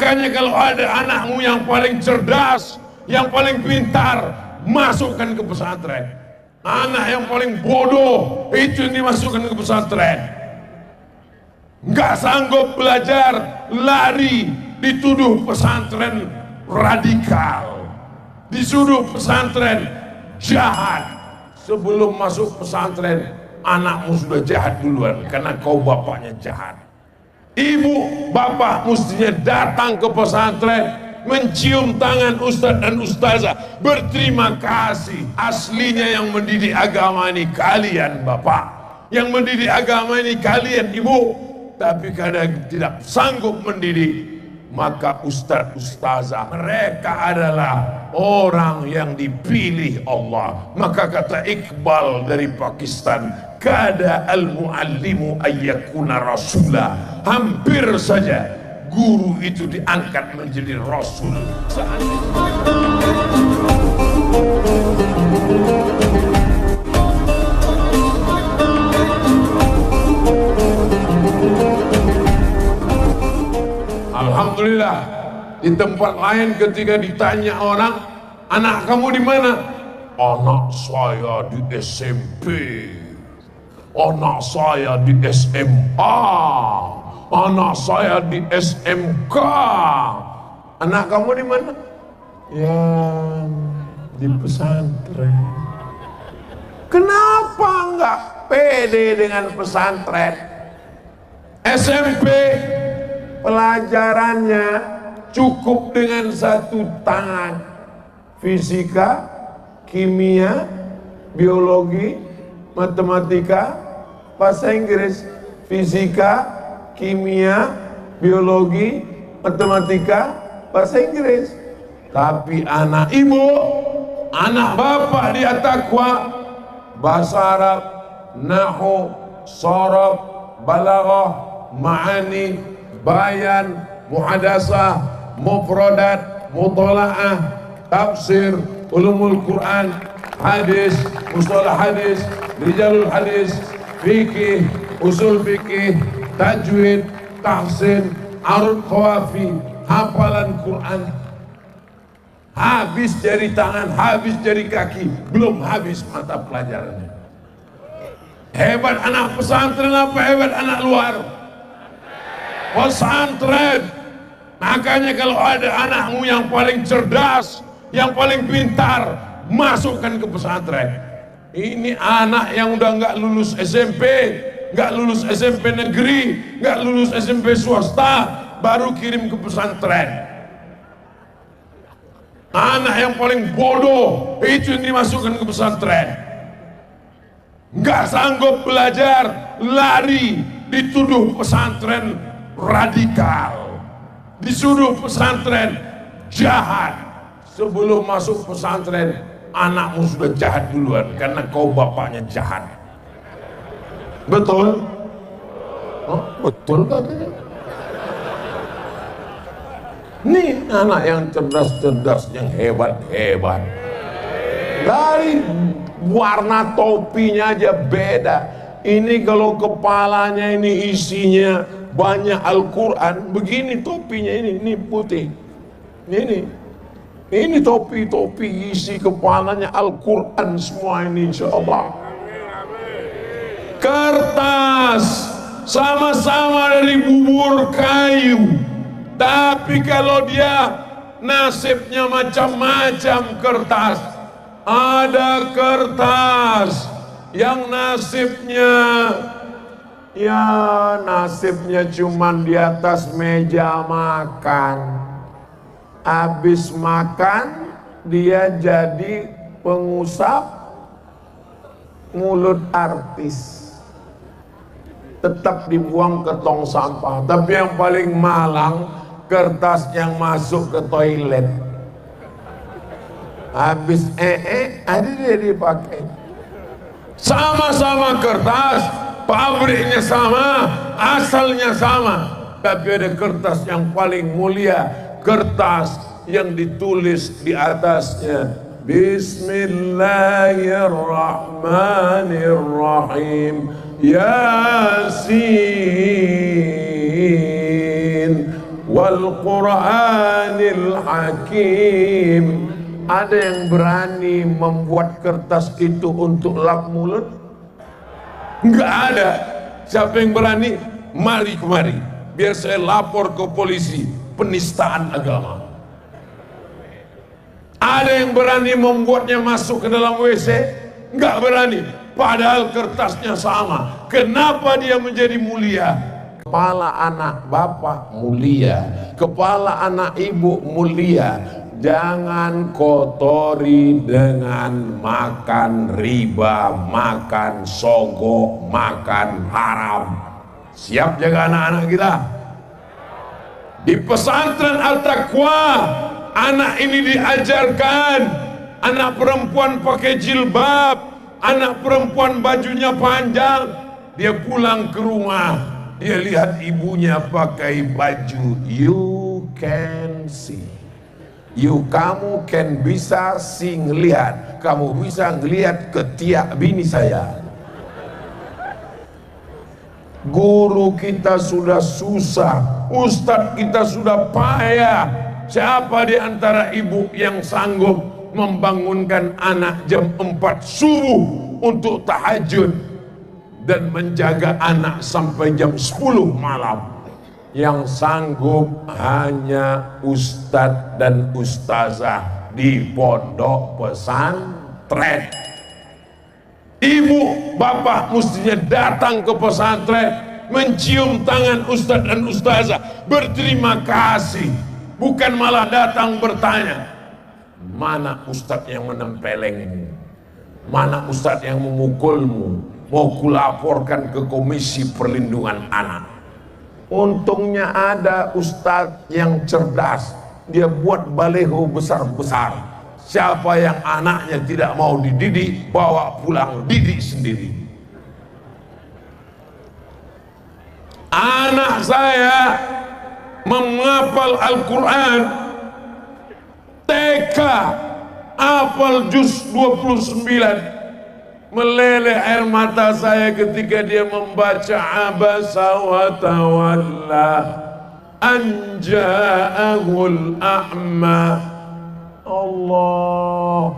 Makanya kalau ada anakmu yang paling cerdas, yang paling pintar, masukkan ke pesantren. Anak yang paling bodoh, itu yang dimasukkan ke pesantren. Nggak sanggup belajar, lari, dituduh pesantren radikal, dituduh pesantren jahat. Sebelum masuk pesantren, anakmu sudah jahat duluan, karena kau bapaknya jahat. Ibu, bapak mestinya datang ke pesantren, mencium tangan ustadz dan ustazah, berterima kasih. Aslinya yang mendidik agama ini kalian bapak, yang mendidik agama ini kalian ibu. Tapi kadang tidak sanggup mendidik, maka ustadz ustazah mereka adalah orang yang dipilih Allah. Maka kata Iqbal dari Pakistan, kada al-muallimu ayyakuna rasulah. Hampir saja guru itu diangkat menjadi rasul. Alhamdulillah, di tempat lain ketika ditanya orang, anak kamu di mana? Anak saya di SMP, anak saya di SMA, anak saya di SMK. Anak kamu di mana? Ya, di pesantren. Kenapa enggak pede dengan pesantren? SMP pelajarannya cukup dengan satu tangan, fisika, kimia, biologi, matematika, bahasa Inggris. Fisika, kimia, biologi, matematika, bahasa Inggris. Tapi anak ibu, anak bapak dia takwa, bahasa Arab, nahwu, sharaf, balaghah, ma'ani, bayan, muhadasah, mufradat, mutalaah, tafsir, ulumul Quran, hadis, mustalah hadis, rijalul hadis, fikih, usul fikih, tajwid, tahsin, arud khawafi, hafalan Quran. Habis jari tangan, habis jari kaki, belum habis mata pelajarannya. Hebat anak pesantren apa hebat anak luar? Pesantren. Makanya kalau ada anakmu yang paling cerdas, yang paling pintar, masukkan ke pesantren. Ini anak yang udah nggak lulus SMP, nggak lulus SMP negeri, nggak lulus SMP swasta, baru kirim ke pesantren. Anak yang paling bodoh, itu yang dimasukkan ke pesantren. Nggak sanggup belajar, lari, dituduh pesantren radikal, disuruh pesantren jahat. Sebelum masuk pesantren, anakmu sudah jahat duluan, karena kau bapaknya jahat. Betul? Oh, betul katanya. Nih anak yang cerdas-cerdas, yang hebat-hebat. Dari warna topinya aja beda. Ini kalau kepalanya ini isinya banyak Al-Quran, begini topinya ini putih. Ini topi isi kepalanya Al-Quran semua ini insyaallah. Kertas sama-sama dari bubur kayu, tapi kalau dia nasibnya macam-macam kertas. Ada kertas yang nasibnya cuman di atas meja makan. Habis makan dia jadi pengusap mulut artis, tetap dibuang ke tong sampah. Tapi yang paling malang kertas yang masuk ke toilet. Habis ada dia dipakai. Sama-sama kertas, pabriknya sama, asalnya sama, tapi ada kertas yang paling mulia, kertas yang ditulis di atasnya Bismillahirrahmanirrahim, Yasin wal Qur'anil Hakim. Ada yang berani membuat kertas itu untuk lap mulut? Enggak ada. Siapa yang berani? Mari kemari, biar saya lapor ke polisi penistaan agama. Ada yang berani membuatnya masuk ke dalam WC? Enggak berani. Padahal kertasnya sama. Kenapa dia menjadi mulia? Kepala anak bapak mulia, kepala anak ibu mulia. Jangan kotori dengan makan riba, makan sogok, makan haram. Siap jaga anak-anak kita? Di pesantren Al-Taqwa, anak ini diajarkan, anak perempuan pakai jilbab, anak perempuan bajunya panjang. Dia pulang ke rumah, dia lihat ibunya pakai baju you can see. Kamu kan bisa sih ngelihat, kamu bisa ngelihat ketiak bini saya. Guru kita sudah susah, ustadz kita sudah payah. Siapa di antara ibu yang sanggup membangunkan anak jam 4 subuh untuk tahajud dan menjaga anak sampai jam 10 malam? Yang sanggup hanya ustadz dan ustazah di pondok pesantren. Ibu bapak mestinya datang ke pesantren, mencium tangan ustadz dan ustazah, berterima kasih, bukan malah datang bertanya, mana ustadz yang menempelengmu, mana ustadz yang memukulmu, mau kulaporkan ke Komisi Perlindungan Anak. Untungnya ada ustadz yang cerdas, dia buat baleho besar-besar. Siapa yang anaknya tidak mau dididik, bawa pulang didik sendiri. Anak saya menghafal Al-Quran TK, hafal juz 29. Meleleh air mata saya ketika dia membaca abasa wa tawalla an ja'ahul a'ma. Allah,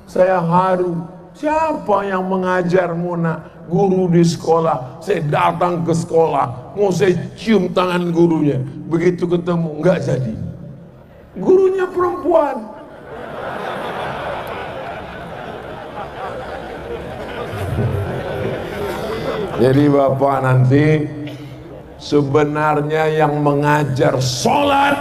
saya haru. Siapa yang mengajarmu nak? Guru di sekolah. Saya datang ke sekolah, mau saya cium tangan gurunya, begitu ketemu enggak jadi. Gurunya perempuan. Jadi bapak nanti sebenarnya yang mengajar sholat,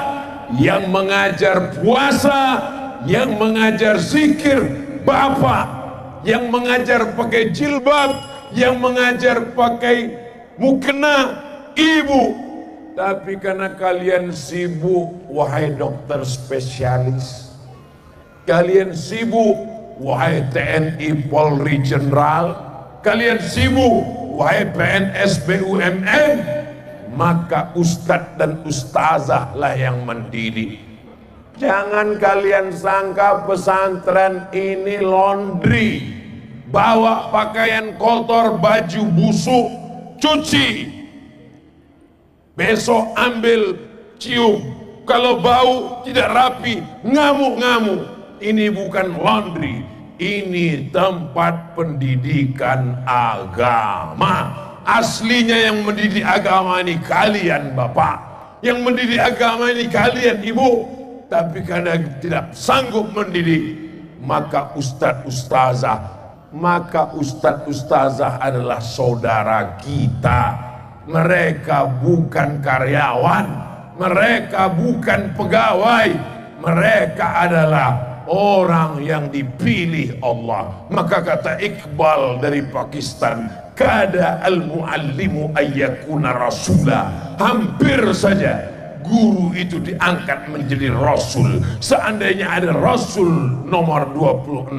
yang mengajar puasa, yang mengajar zikir bapak, yang mengajar pakai jilbab, yang mengajar pakai mukena ibu. Tapi karena kalian sibuk, wahai dokter spesialis, kalian sibuk, wahai TNI Polri Jenderal, kalian sibuk, wahai PNS BUMN, maka ustadz dan ustazah lah yang mendidik. Jangan kalian sangka pesantren ini laundry, bawa pakaian kotor, baju busuk, cuci, besok ambil cium, kalau bau tidak rapi, ngamuk-ngamuk. Ini bukan laundry, ini tempat pendidikan agama. Aslinya yang mendidik agama ini kalian bapak, yang mendidik agama ini kalian ibu. Tapi karena tidak sanggup mendidik, maka ustadz ustazah adalah saudara kita. Mereka bukan karyawan, mereka bukan pegawai, mereka adalah orang yang dipilih Allah. Maka kata Iqbal dari Pakistan, kada al-muallimu ayyakuna rasula. Hampir saja guru itu diangkat menjadi rasul. Seandainya ada rasul nomor 26,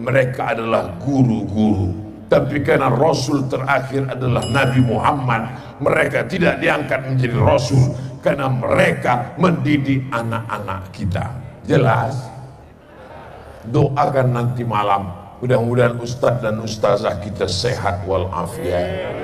mereka adalah guru-guru. Tapi karena rasul terakhir adalah Nabi Muhammad, mereka tidak diangkat menjadi rasul karena mereka mendidik anak-anak kita. Jelas? Doakan nanti malam, mudah-mudahan ustadz dan ustazah kita sehat walafiat.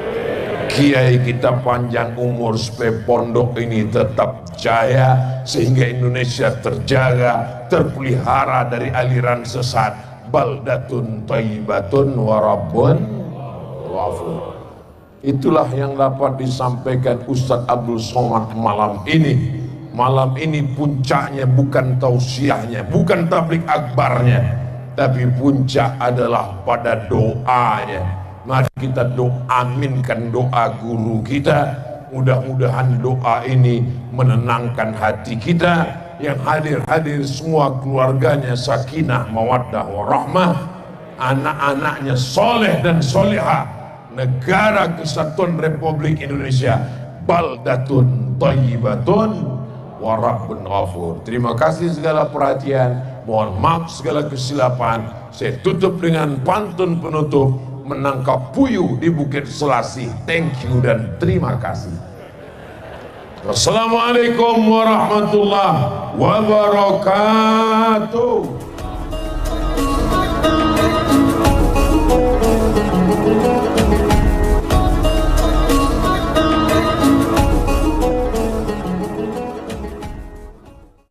Kiai kita panjang umur supaya pondok ini tetap jaya, sehingga Indonesia terjaga, terpelihara dari aliran sesat. Baldatun thayyibatun wa rabbun ghafur. Itulah yang dapat disampaikan Ustadz Abdul Somad malam ini. Malam ini puncaknya bukan tausiahnya, bukan tablik akbarnya, tapi puncak adalah pada doanya. Mari kita aminkan doa guru kita. Mudah-mudahan doa ini menenangkan hati kita. Yang hadir semua keluarganya sakinah, mawaddah, warahmah. Anak-anaknya soleh dan solehah. Negara Kesatuan Republik Indonesia baldatun thayyibatun wa rabbun ghafur. Terima kasih segala perhatian. Mohon maaf segala kesilapan. Saya tutup dengan pantun penutup. Menangkap puyuh di Bukit Selasih. Thank you dan terima kasih. Wassalamualaikum warahmatullahi wabarakatuh.